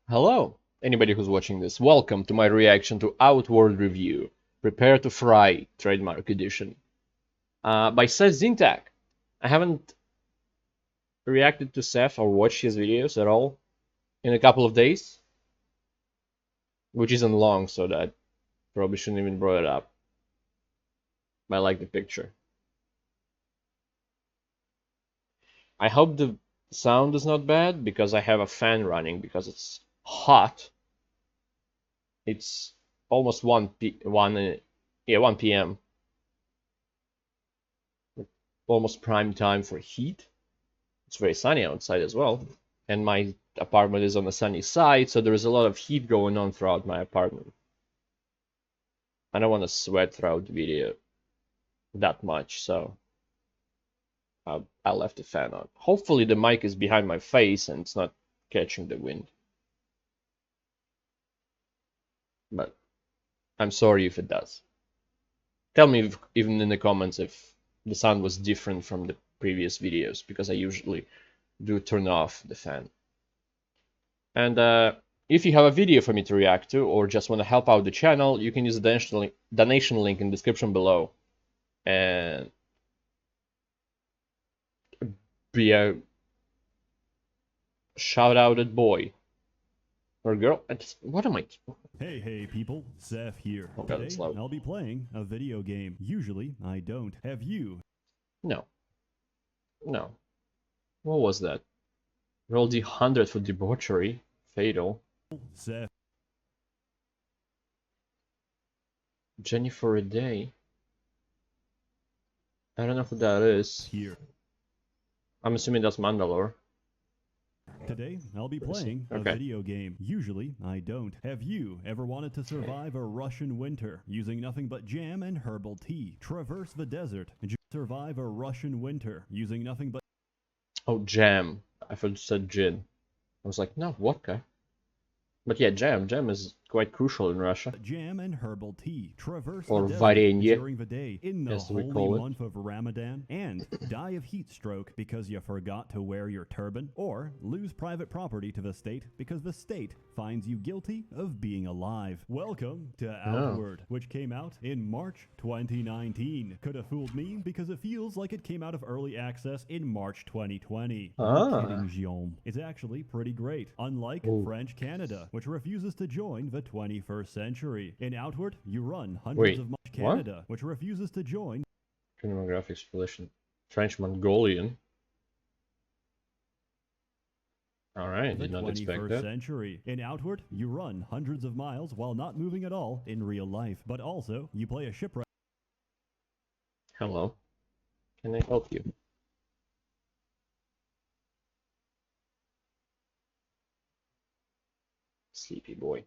Hello, anybody who's watching this. Welcome to my reaction to Outward Review. Prepare to Fry, Trademark Edition. By Seth Zintak. I haven't reacted to Seth or watched his videos at all in a couple of days, which isn't long, so that probably shouldn't even brought it up. I like the picture. I hope the sound is not bad because I have a fan running because it's hot. It's almost 1 p.m. Almost prime time for heat. It's very sunny outside as well, and my apartment is on the sunny side, so there's a lot of heat going on throughout my apartment. I don't want to sweat throughout the video that much, so I left the fan on. Hopefully the mic is behind my face and it's not catching the wind. But I'm sorry if it does. Tell me even in the comments if the sound was different from the previous videos, because I usually do turn off the fan. And if you have a video for me to react to, or just want to help out the channel, you can use the donation link in the description below and be a shout-outed boy or girl. What am I? Hey people, Seth here. Oh God, Today, I'll be playing a video game. Usually, I don't. Have you? No. What was that? Roll D100 for debauchery. Fatal. Seth. Jenny for a day. I don't know who that is. Here. I'm assuming that's Mandalore. Today, I'll be playing a video game. Usually, I don't. Have you ever wanted to survive a Russian winter using nothing but jam and herbal tea? Traverse the desert and survive a Russian winter using nothing but... Oh, jam. I thought you said gin. I was like, no, vodka. But yeah, jam. Jam is quite crucial in Russia. Jam and herbal tea. Traverse or the varenie during the day in the holy month of Ramadan, and die of heat stroke because you forgot to wear your turban, or lose private property to the state because the state finds you guilty of being alive. Welcome to Outward, which came out in March 2019. Could have fooled me because it feels like it came out of early access in March 2020. No kidding, Guillaume. It's actually pretty great, unlike French Canada, which refuses to join the 21st century. In Outward, you run hundreds of miles. Canada, which refuses to join. Demographics relation. French Mongolian. Alright, did not expect that. Century. In Outward, you run hundreds of miles while not moving at all in real life, but also you play a shipwreck. Hello. Can I help you? Sleepy boy.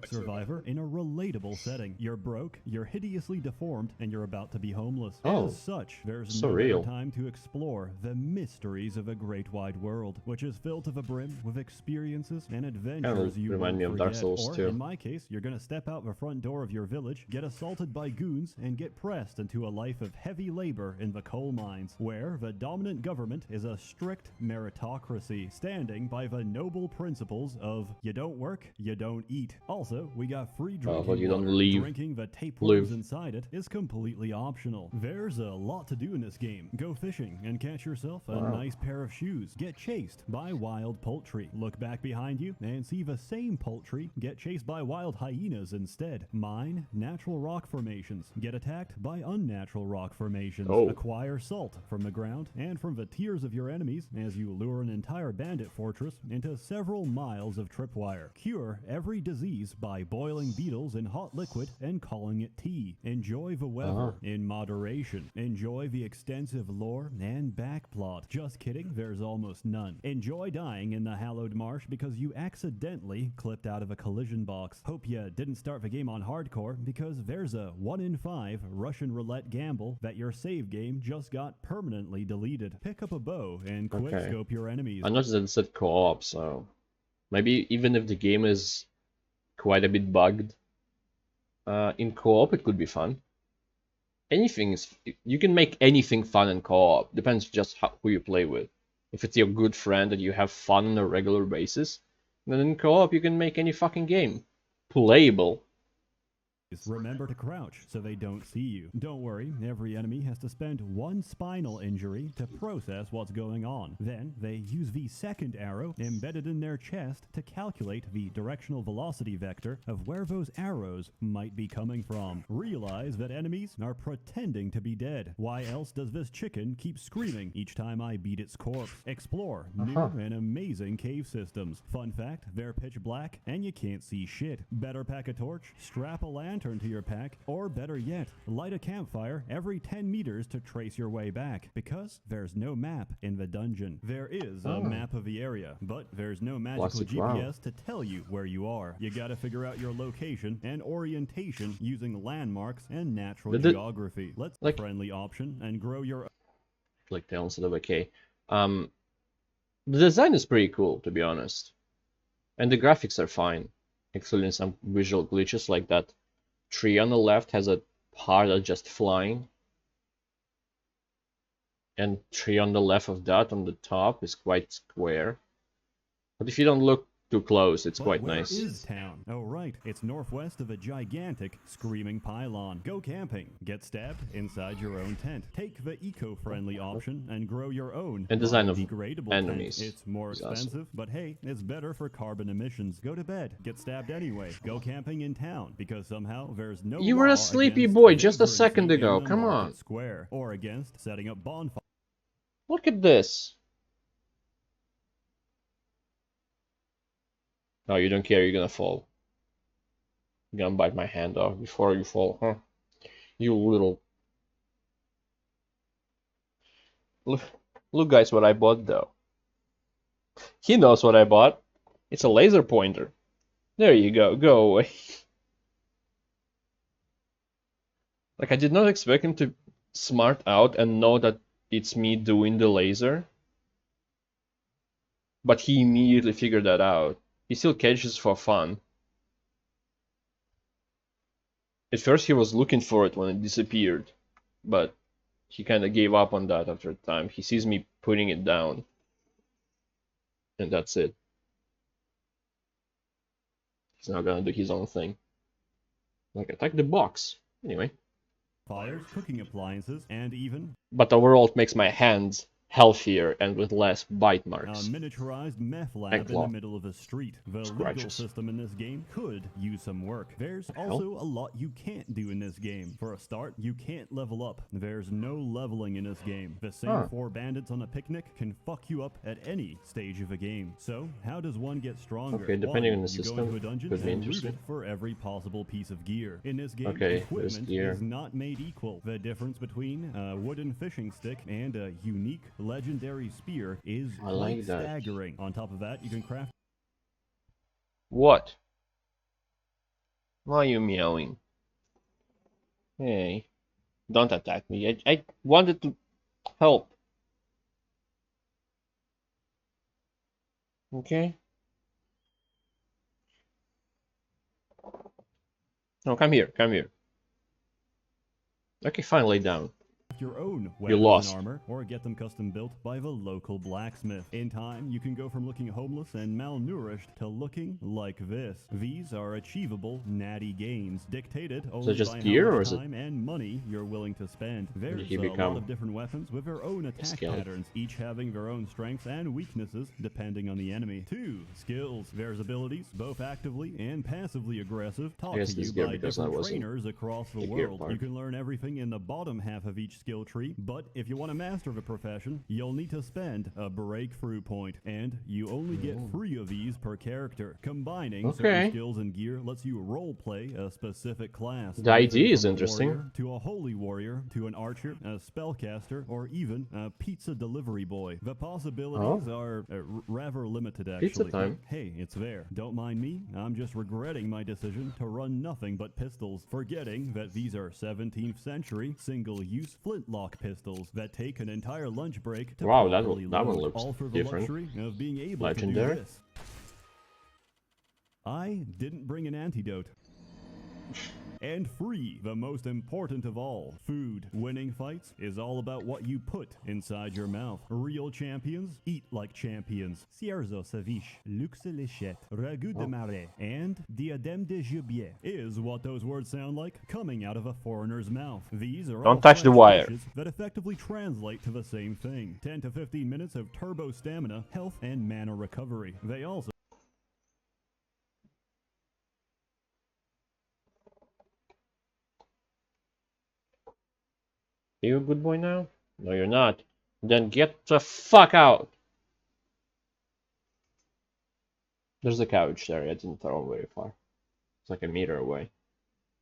Survivor in a relatable setting. You're broke, you're hideously deformed, and you're about to be homeless. As such, there's no better time to explore the mysteries of a great wide world, which is filled to the brim with experiences and adventures you remind me of Dark Souls too. In my case, you're gonna step out the front door of your village, get assaulted by goons, and get pressed into a life of heavy labor in the coal mines, where the dominant government is a strict meritocracy, standing by the noble principles of you don't work, you don't eat. Also, we got free drinking but you don't water. leave. Drinking the tapeworms inside it is completely optional. There's a lot to do in this game. Go fishing and catch yourself a nice pair of shoes. Get chased by wild poultry. Look back behind you and see the same poultry get chased by wild hyenas instead. Mine natural rock formations. Get attacked by unnatural rock formations. Acquire salt from the ground and from the tears of your enemies as you lure an entire bandit fortress into several miles of tripwire. Cure every disease by boiling beetles in hot liquid and calling it tea. Enjoy the weather in moderation. Enjoy the extensive lore and backplot. Just kidding, there's almost none. Enjoy dying in the hallowed marsh because you accidentally clipped out of a collision box. Hope you didn't start the game on hardcore because there's a 1 in 5 Russian roulette gamble that your save game just got permanently deleted. Pick up a bow and quick scope your enemies. I noticed that it said co-op, so maybe even if the game is quite a bit bugged, in co-op it could be fun. Anything is, you can make anything fun in co-op. Depends just who you play with. If it's your good friend and you have fun on a regular basis, Then in co-op you can make any fucking game playable. Remember to crouch so they don't see you. Don't worry, every enemy has to spend one spinal injury to process what's going on. Then they use the second arrow embedded in their chest to calculate the directional velocity vector of where those arrows might be coming from. Realize that enemies are pretending to be dead. Why else does this chicken keep screaming each time I beat its corpse? Explore new and amazing cave systems. Fun fact, they're pitch black and you can't see shit. Better pack a torch, strap a lantern to your pack, or better yet, light a campfire every 10 meters to trace your way back, because there's no map in the dungeon. There is a map of the area, but there's no magical GPS to tell you where you are. You gotta figure out your location and orientation using landmarks and natural geography. Let's friendly option and grow your... Click tail instead of a K. The design is pretty cool, to be honest. And the graphics are fine, excluding some visual glitches like that tree on the left has a part that's just flying. And tree on the left of that on the top is quite square. But if you don't look too close, it's quite nice. Where is town? Oh right, it's northwest of a gigantic screaming pylon. Go camping, get stabbed inside your own tent. Take the eco-friendly option and grow your own and design of degradable enemies. Tent. It's more expensive, but hey, it's better for carbon emissions. Go to bed, get stabbed anyway. Go camping in town because somehow there's no You were a sleepy boy just a second ago. Come on. Square or against setting up bonfires. Look at this. No, you don't care, you're gonna fall. You're gonna bite my hand off before you fall, huh? You little... Look guys, what I bought though. He knows what I bought. It's a laser pointer. There you go, go away. Like, I did not expect him to smart out and know that it's me doing the laser. But he immediately figured that out. He still catches for fun. At first he was looking for it when it disappeared, but he kind of gave up on that after a time. He sees me putting it down, and that's it. He's now gonna do his own thing. Like, attack the box. Anyway. Fires, cooking appliances, and even... But overall it makes my hands healthier and with less bite marks. A miniaturized meth lab in the middle of a street. The legal system in this game could use some work. There's also a lot you can't do in this game. For a start, you can't level up. There's no leveling in this game. The same 4 bandits on a picnic can fuck you up at any stage of a game. So, how does one get stronger? Okay, depending on the system, you go into a dungeon could be and loot interesting. it for every possible piece of gear. In this game, Okay, equipment gear. is not made equal. The difference between a wooden fishing stick and a unique legendary spear is quite staggering. On top of that, you can craft... What? Why are you meowing? Hey, don't attack me. I wanted to help. Okay? No, come here, come here. Okay, fine, lay down. Your own weapons and armor, or get them custom built by the local blacksmith. In time, you can go from looking homeless and malnourished to looking like this. These are achievable, natty gains, dictated only just by gear, how or much is it... time and money you're willing to spend. There's a lot of different weapons with their own attack patterns, each having their own strengths and weaknesses depending on the enemy. 2. Skills. There's abilities, both actively and passively aggressive, taught to you by different trainers across the world. You can learn everything in the bottom half of each skill tree, but if you want to master the profession, you'll need to spend a breakthrough point, and you only get 3 of these per character. Combining certain skills and gear lets you roleplay a specific class. The idea is interesting. To a holy warrior, to an archer, a spellcaster, or even a pizza delivery boy. The possibilities are rather limited, actually. Pizza time. Hey, it's there. Don't mind me. I'm just regretting my decision to run nothing but pistols, forgetting that these are 17th century single-use flintlock pistols that take an entire lunch break to that one looks all for the different. luxury of being able Legendary. to do this. I didn't bring an antidote. And free, the most important of all, food. Winning fights is all about what you put inside your mouth. Real champions eat like champions. Cierzo Saviche, Luxe Léchette, Ragout de Marais, and Diadème de Gibier is what those words sound like coming out of a foreigner's mouth. These are all Don't touch the French wire. dishes that effectively translate to the same thing. 10 to 15 minutes of turbo stamina, health, and mana recovery. They also Are you a good boy now? No, you're not. Then get the fuck out. There's a couch there. I didn't throw him very far. It's like a meter away.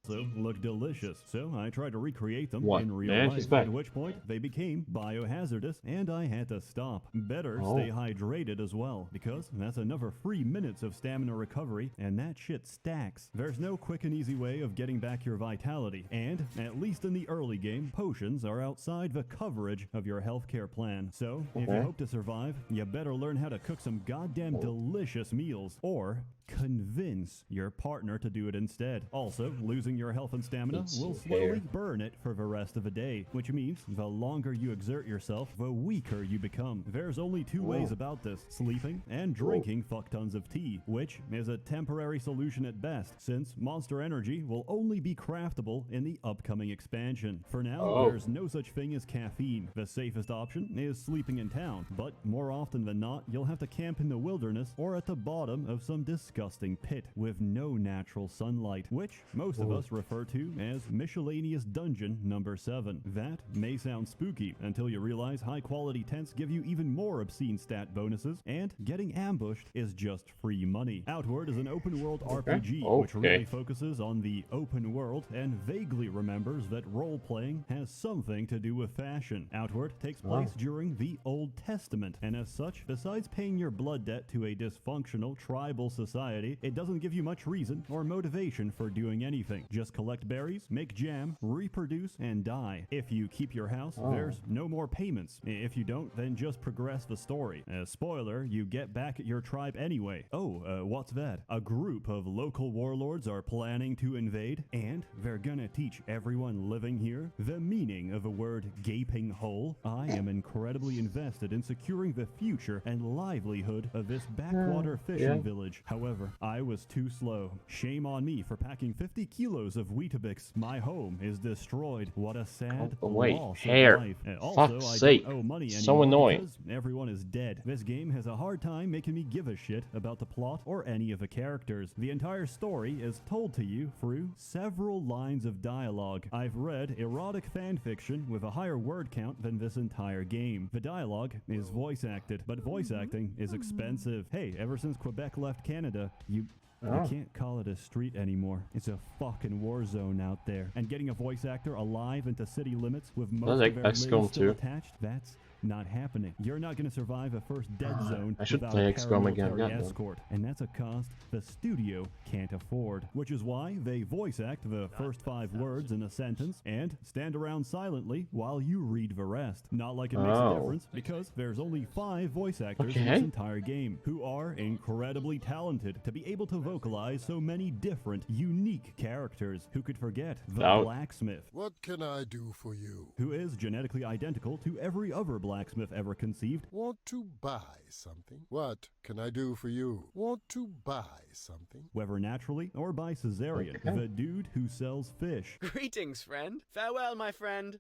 look delicious, so I tried to recreate them What? in real And life, he's back. at which point they became biohazardous and I had to stop. Better stay hydrated as well, because that's another 3 minutes of stamina recovery, and that shit stacks. There's no quick and easy way of getting back your vitality, and, at least in the early game, potions are outside the coverage of your healthcare plan. So, if you hope to survive, you better learn how to cook some goddamn delicious meals, or convince your partner to do it instead. Also, losing your health and stamina will slowly burn it for the rest of the day, which means the longer you exert yourself, the weaker you become. There's only two ways about this: sleeping and drinking fuck tons of tea, which is a temporary solution at best, since Monster Energy will only be craftable in the upcoming expansion. For now, there's no such thing as caffeine. The safest option is sleeping in town, but more often than not, you'll have to camp in the wilderness or at the bottom of some disgusting pit with no natural sunlight, which most of us refer to as Miscellaneous Dungeon number 7. That may sound spooky until you realize high quality tents give you even more obscene stat bonuses, and getting ambushed is just free money. Outward is an open world RPG, which really focuses on the open world and vaguely remembers that role-playing has something to do with fashion. Outward takes place during the Old Testament, and as such, besides paying your blood debt to a dysfunctional tribal society, it doesn't give you much reason or motivation for doing anything. Just collect berries, make jam, reproduce, and die. If you keep your house, there's no more payments. If you don't, then just progress the story. Spoiler, you get back at your tribe anyway. What's that? A group of local warlords are planning to invade, and they're gonna teach everyone living here the meaning of the word gaping hole. I am incredibly invested in securing the future and livelihood of this backwater fishing village. However, I was too slow. Shame on me for packing 50 kilos of Weetabix. My home is destroyed. What a sad loss of life. Also, I don't owe money anymore because everyone is dead. This game has a hard time making me give a shit about the plot or any of the characters. The entire story is told to you through several lines of dialogue. I've read erotic fan fiction with a higher word count than this entire game. The dialogue is voice acted, but voice acting is expensive. Hey, ever since Quebec left Canada, you can't call it a street anymore. It's a fucking war zone out there. And getting a voice actor alive into city limits with most of their limbs still attached, that's not happening. You're not going to survive a first dead zone without a paramilitary escort, and that's a cost the studio can't afford, which is why they voice act the first 5 words in a sentence and stand around silently while you read the rest. Not like it makes a difference, because there's only 5 voice actors in this entire game who are incredibly talented to be able to vocalize so many different, unique characters. Who could forget the blacksmith? What can I do for you? Who is genetically identical to every other blacksmith ever conceived. Want to buy something? What can I do for you? Want to buy something? Whether naturally or by cesarean, the dude who sells fish. Greetings, friend. Farewell, my friend.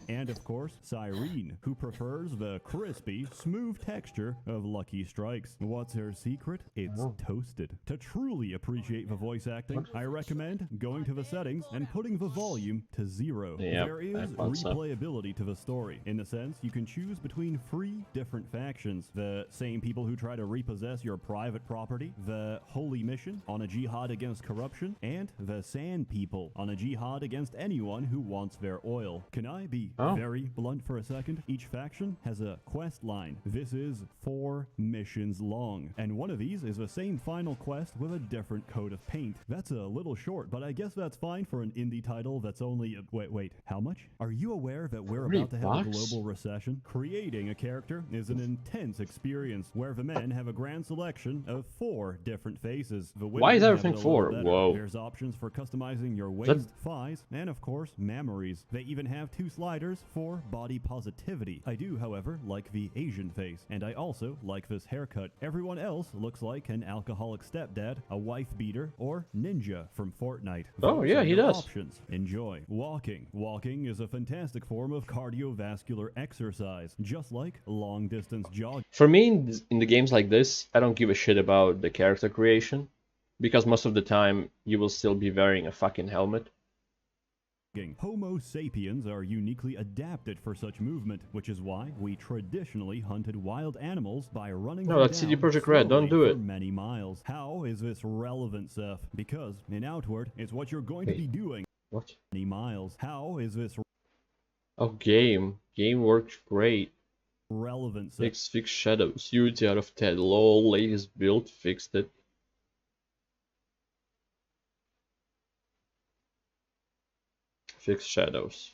And of course, Cyrene, who prefers the crispy, smooth texture of Lucky Strikes. What's her secret? It's toasted. To truly appreciate the voice acting, I recommend going to the settings and putting the volume to 0. There is replayability to the story, in the sense you can choose between 3 different factions. The same people who try to repossess your private property, the Holy Mission on a jihad against corruption, and the Sand People on a jihad against anyone who wants their oil. Can I be Oh. very blunt for a second, each faction has a quest line. This is 4 missions long, and one of these is the same final quest with a different coat of paint. That's a little short, but I guess that's fine for an indie title that's only wait, how much? Are you aware that we're about to have a $40? global recession? Creating a character is an intense experience where the men have a grand selection of 4 different faces. The women Why is have everything it a little 4? better. Whoa. There's options for customizing your that- waist, thighs, and of course, mammaries. They even have 2 sliders for body positivity. I do, however, like the Asian face, and I also like this haircut. Everyone else looks like an alcoholic stepdad, a wife beater, or ninja from Fortnite. Oh, Those yeah, are he your does. Options. Enjoy. Walking. Walking is a fantastic form of cardiovascular exercise, just like long-distance jogging. For me, in the games like this, I don't give a shit about the character creation, because most of the time you will still be wearing a fucking helmet. Homo sapiens are uniquely adapted for such movement, which is why we traditionally hunted wild animals by running No, them that's CD down Projekt Red, don't slowly do for it. many miles. How is this relevant, Seth? Because in Outward, it's what you're going to be doing. What? Many miles. How is this Oh, game. Game works great. relevant, Seth? Fix shadows. Unity out of 10. Lol, latest build, fixed it. Fix shadows.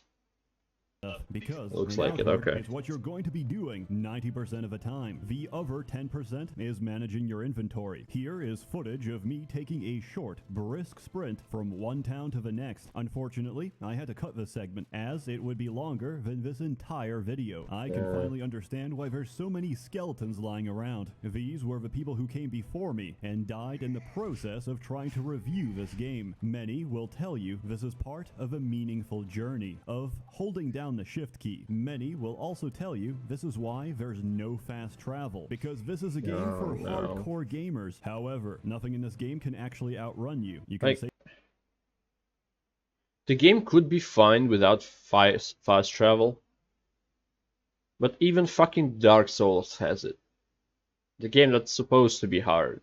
Because Looks in like it, Outward, okay. it's what you're going to be doing 90% of the time. The other 10% is managing your inventory. Here is footage of me taking a short, brisk sprint from one town to the next. Unfortunately, I had to cut this segment, as it would be longer than this entire video. I can finally understand why there's so many skeletons lying around. These were the people who came before me and died in the process of trying to review this game. Many will tell you this is part of a meaningful journey of holding down the shift key. Many will also tell you this is why there's no fast travel, because this is a game for hardcore gamers. However, nothing in this game can actually outrun you. You can say The game could be fine without fast travel, but even fucking Dark Souls has it. The game that's supposed to be hard.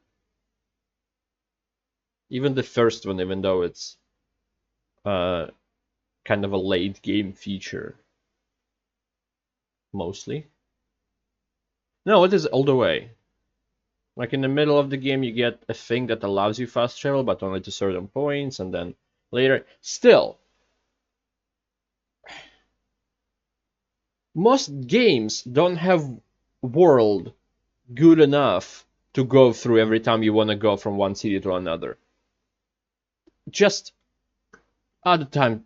Even the first one, even though it's kind of a late game feature. Mostly. No, it is all the way. Like in the middle of the game, you get a thing that allows you fast travel, but only to certain points, and then later. Still, most games don't have world good enough to go through every time you want to go from one city to another. Just other time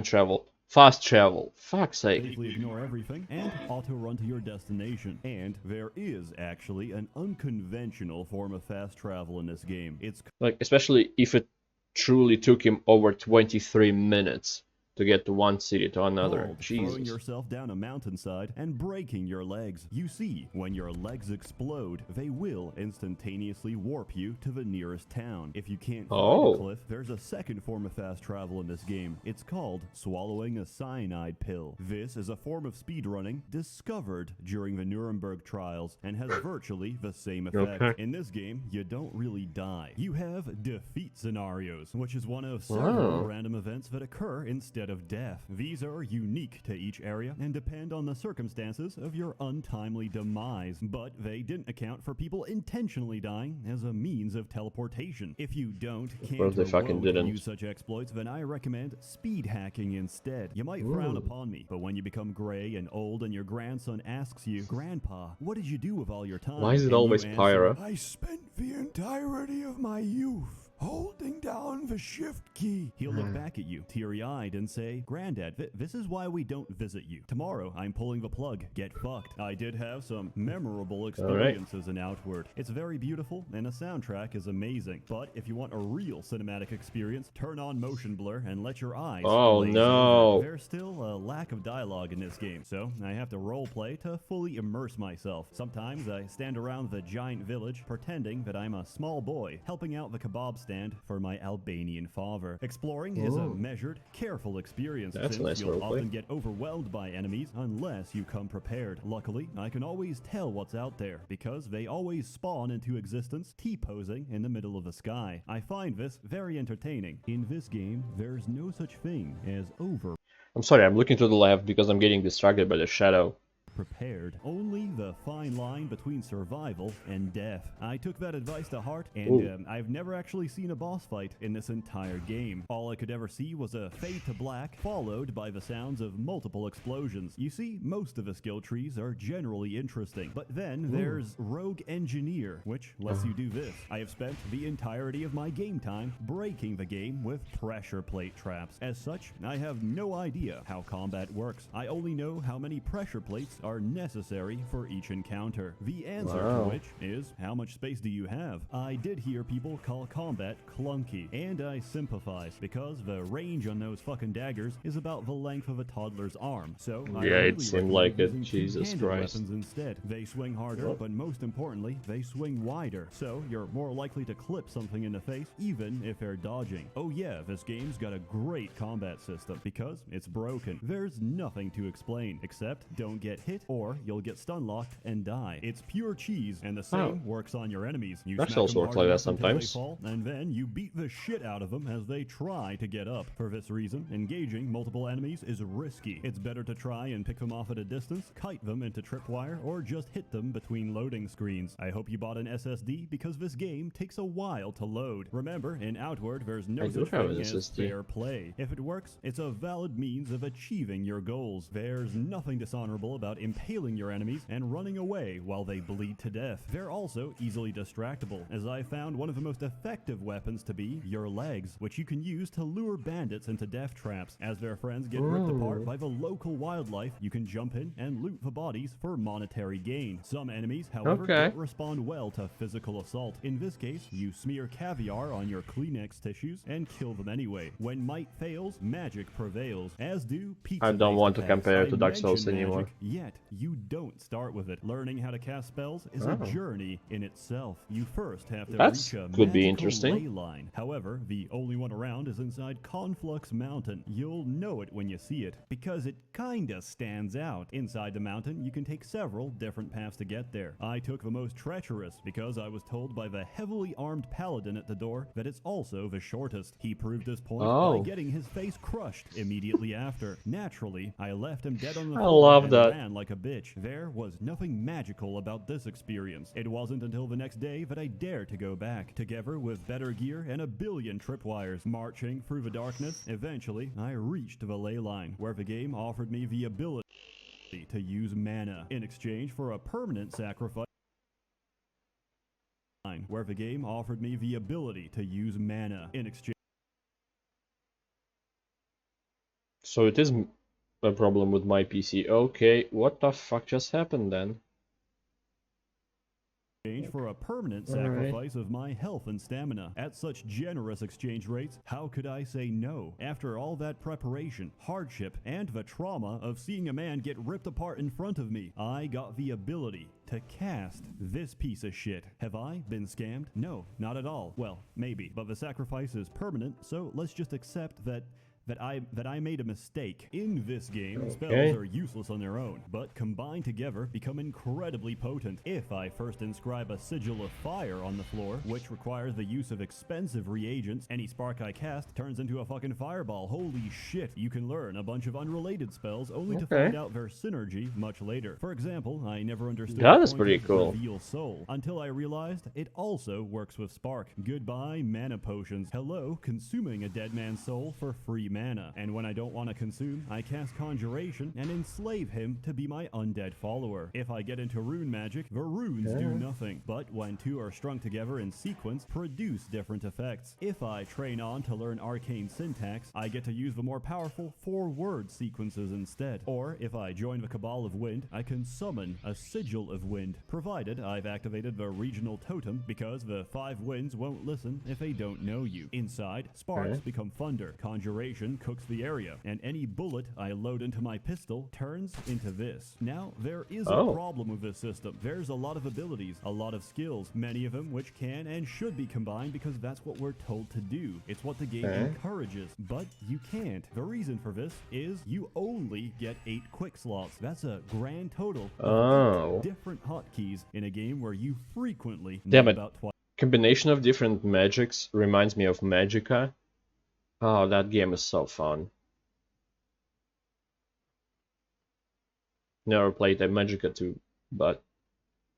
travel. Fast travel. Fuck's sake. safely ignore everything and auto-run to your destination. And there is actually an unconventional form of fast travel in this game. It's Like, especially if it truly took him over 23 minutes to get to one city to another. called throwing Jesus. yourself down a mountainside and breaking your legs. You see, when your legs explode, they will instantaneously warp you to the nearest town. If you can't climb a cliff, there's a second form of fast travel in this game. It's called swallowing a cyanide pill. This is a form of speedrunning discovered during the Nuremberg trials and has virtually the same effect. Okay. In this game, you don't really die. You have defeat scenarios, which is one of several random events that occur instead of death. These are unique to each area and depend on the circumstances of your untimely demise, but they didn't account for people intentionally dying as a means of teleportation. If you can't they fucking didn't. use such exploits, then I recommend speed hacking instead. You might frown upon me, but when you become gray and old and your grandson asks you, "Grandpa, what did you do with all your time?" Why is it And you always answer, Pyra? I spent the entirety of my youth holding down the shift key. He'll look back at you, teary-eyed, and say, "Granddad, this is why we don't visit you. Tomorrow, I'm pulling the plug. Get fucked." I did have some memorable experiences in Outward. It's very beautiful, and the soundtrack is amazing. But if you want a real cinematic experience, turn on motion blur and let your eyes Oh, glaze no. over. There's still a lack of dialogue in this game, so I have to roleplay to fully immerse myself. Sometimes I stand around the giant village, pretending that I'm a small boy, helping out the kebab stand for my Albanian father. Exploring is a measured, careful experience, That's a since nice you'll roleplay. often get overwhelmed by enemies unless you come prepared. Luckily, I can always tell what's out there, because they always spawn into existence T-posing in the middle of the sky. I find this very entertaining. In this game, there's no such thing as over. I'm sorry, I'm looking to the left because I'm getting distracted by the shadow. Prepared. Only the fine line between survival and death. I took that advice to heart, and I've never actually seen a boss fight in this entire game. All I could ever see was a fade to black, followed by the sounds of multiple explosions. You see, most of the skill trees are generally interesting, but then there's Rogue Engineer, which lets you do this. I have spent the entirety of my game time breaking the game with pressure plate traps. As such, I have no idea how combat works. I only know how many pressure plates are necessary for each encounter. The answer to which is, how much space do you have? I did hear people call combat clunky, and I sympathize, because the range on those fucking daggers is about the length of a toddler's arm. So I Yeah, really it seemed recommend like it. using Jesus two-handed Christ. weapons instead. They swing harder, but most importantly, they swing wider, so you're more likely to clip something in the face, even if they're dodging. Oh yeah, this game's got a great combat system, because it's broken. There's nothing to explain, except don't get hit or you'll get stun locked and die. It's pure cheese, and the same works on your enemies. You That's smack also them works hard like that enough until they sometimes. fall, and then you beat the shit out of them as they try to get up. For this reason, engaging multiple enemies is risky. It's better to try and pick them off at a distance, kite them into tripwire, or just hit them between loading screens. I hope you bought an SSD, because this game takes a while to load. Remember, in Outward, there's no I do such have thing an as SSD. fair play. If it works, it's a valid means of achieving your goals. There's nothing dishonorable about impaling your enemies and running away while they bleed to death. They're also easily distractible, as I found one of the most effective weapons to be your legs, which you can use to lure bandits into death traps. As their friends get ripped apart by the local wildlife, you can jump in and loot the bodies for monetary gain. Some enemies, however, don't respond well to physical assault. In this case, you smear caviar on your Kleenex tissues and kill them anyway. When might fails, magic prevails, as do pizza. I don't want to attacks. compare to I Dark Souls mention anymore. magic, yet you don't start with it. Learning how to cast spells is a journey in itself. You first have to That's reach a could be magical interesting. ley line. However, the only one around is inside Conflux Mountain. You'll know it when you see it, because it kinda stands out. Inside the mountain, you can take several different paths to get there. I took the most treacherous, because I was told by the heavily armed paladin at the door that it's also the shortest. He proved his point by getting his face crushed immediately after. Naturally, I left him dead on the I floor love and that. ran like a bitch. There was nothing magical about this experience. It wasn't until the next day that I dared to go back, together with better gear and a billion tripwires. Marching through the darkness, eventually I reached the ley line, where the game offered me the ability to use mana in exchange for a permanent sacrifice. Where the game offered me the ability to use mana in exchange So it is a problem with my PC. Okay, what the fuck just happened then? for a permanent sacrifice of my health and stamina. At such generous exchange rates, how could I say no? After all that preparation, hardship, and the trauma of seeing a man get ripped apart in front of me, I got the ability to cast this piece of shit. Have I been scammed? No, not at all. Well, maybe, but the sacrifice is permanent, so let's just accept that I made a mistake. In this game, spells are useless on their own, but combined together become incredibly potent. If I first inscribe a sigil of fire on the floor, which requires the use of expensive reagents, any spark I cast turns into a fucking fireball. Holy shit, you can learn a bunch of unrelated spells only to find out their synergy much later. For example, I never understood That the is point pretty of cool. Reveal Soul until I realized it also works with spark. Goodbye mana potions. Hello, consuming a dead man's soul for free mana. And when I don't want to consume, I cast Conjuration and enslave him to be my undead follower. If I get into rune magic, the runes do nothing, but when two are strung together in sequence, produce different effects. If I train on to learn arcane syntax, I get to use the more powerful 4-word sequences instead. Or if I join the Cabal of Wind, I can summon a Sigil of Wind, provided I've activated the regional totem, because the 5 winds won't listen if they don't know you. Inside, sparks become thunder, conjuration cooks the area, and any bullet I load into my pistol turns into this. Now, there is a problem with this system. There's a lot of abilities, a lot of skills, many of them which can and should be combined because that's what we're told to do. It's what the game encourages, but you can't. The reason for this is you only get 8 quick slots. That's a grand total of 8 different hotkeys in a game where you frequently Damn it. about twice. Combination of different magics reminds me of Magica. Oh, that game is so fun. Never played a Magica 2, but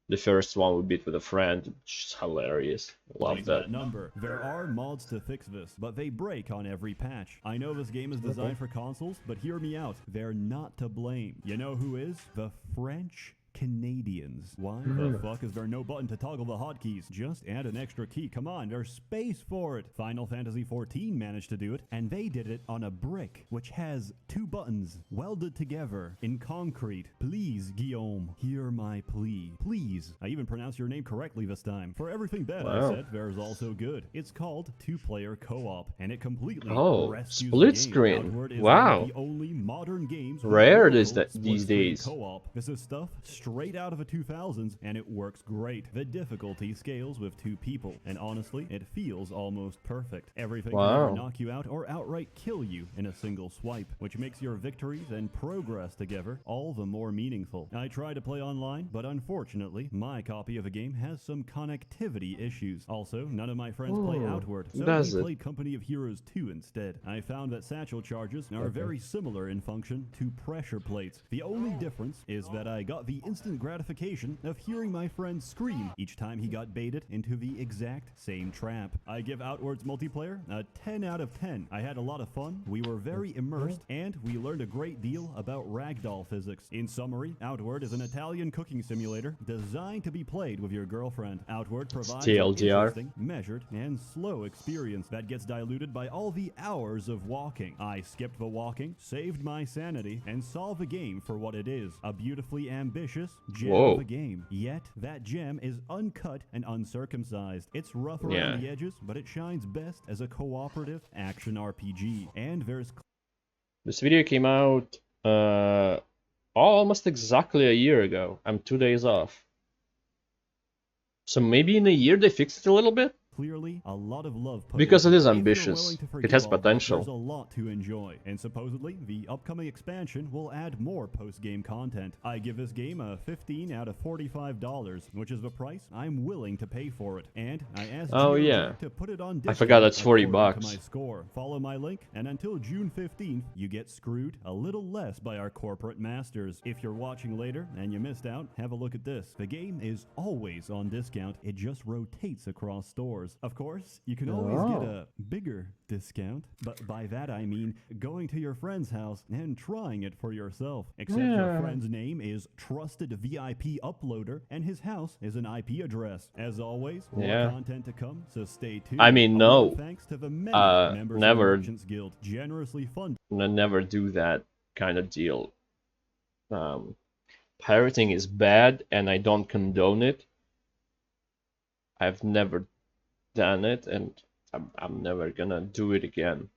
the first one we beat with a friend, which is hilarious. Love Place that. number. There are mods to fix this, but they break on every patch. I know this game is designed for consoles, but hear me out. They're not to blame. You know who is? The French Canadians. Why the fuck is there no button to toggle the hotkeys? Just add an extra key. Come on, there's space for it. Final Fantasy XIV managed to do it, and they did it on a brick, which has 2 buttons welded together in concrete. Please, Guillaume, hear my plea. Please. I even pronounced your name correctly this time. For everything bad I said, there's also good. It's called 2-player co-op, and it completely rescues split the game. screen. Outward is Wow. one of the only modern games with Rare real these split-screen days. co-op. This is stuff straight out of the 2000s, and it works great. The difficulty scales with 2 people, and honestly, it feels almost perfect. Everything can either knock you out or outright kill you in a single swipe, which makes your victories and progress together all the more meaningful. I tried to play online, but unfortunately, my copy of the game has some connectivity issues. Also, none of my friends play Outward, so they played Company of Heroes 2 instead. I found that satchel charges are very similar in function to pressure plates. The only difference is that I got the instant gratification of hearing my friend scream each time he got baited into the exact same trap. I give Outward's multiplayer a 10 out of 10. I had a lot of fun, we were very immersed, and we learned a great deal about ragdoll physics. In summary, Outward is an Italian cooking simulator designed to be played with your girlfriend. Outward provides an interesting, measured, and slow experience that gets diluted by all the hours of walking. I skipped the walking, saved my sanity, and saw the game for what it is, a beautifully ambitious gem of a game. Yet, that gem is uncut and uncircumcised. It's rough around the edges, but it shines best as a cooperative action RPG. And there's... This video came out almost exactly a year ago. I'm 2 days off. So maybe in a year they fixed it a little bit? Clearly, a lot of love put because it is into ambitious. It has potential. There's a lot to enjoy, and supposedly the upcoming expansion will add more post-game content. I give this game a 15 out of $45, which is the price I'm willing to pay for it. And I asked to put it on discount. I forgot that's $40. My score. Follow my link, and until June 15th, you get screwed a little less by our corporate masters. If you're watching later and you missed out, have a look at this. The game is always on discount. It just rotates across stores. Of course, you can always get a bigger discount, but by that I mean going to your friend's house and trying it for yourself. Except your friend's name is Trusted VIP Uploader, and his house is an IP address. As always, more content to come, so stay tuned. I mean, no. Thanks to the many members of the Merchants Guild, generously funded. Never do that kind of deal. Pirating is bad, and I don't condone it. I've never done it, and I'm never gonna do it again.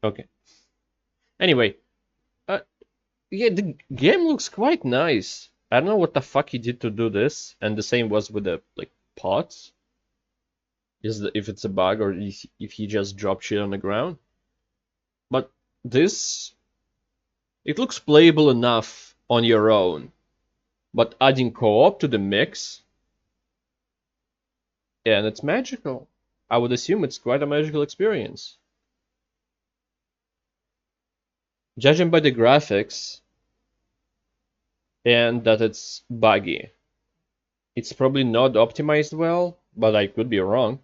Okay. Anyway, yeah, the game looks quite nice. I don't know what the fuck he did to do this, and the same was with the pots. If it's a bug or if he just dropped shit on the ground. But this, it looks playable enough on your own. But adding co-op to the mix, and it's magical. I would assume it's quite a magical experience. Judging by the graphics, and that it's buggy. It's probably not optimized well, but I could be wrong.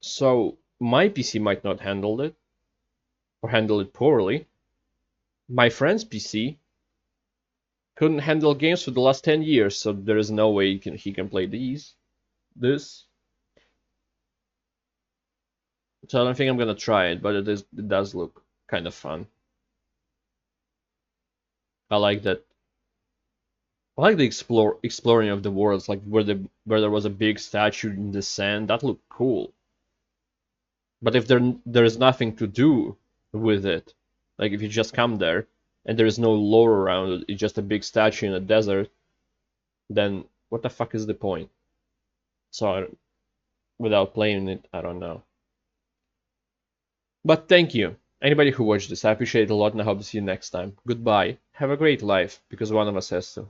So my PC might not handle it, or handle it poorly. My friend's PC couldn't handle games for the last 10 years, so there is no way he can play this. So I don't think I'm gonna try it, but it does look kind of fun. I like that. I like the exploring of the worlds, like where there was a big statue in the sand. That looked cool. But if there is nothing to do with it, like if you just come there and there is no lore around it, it's just a big statue in a desert, then what the fuck is the point? So without playing it, I don't know. But thank you, anybody who watched this. I appreciate it a lot, and I hope to see you next time. Goodbye. Have a great life, because one of us has to.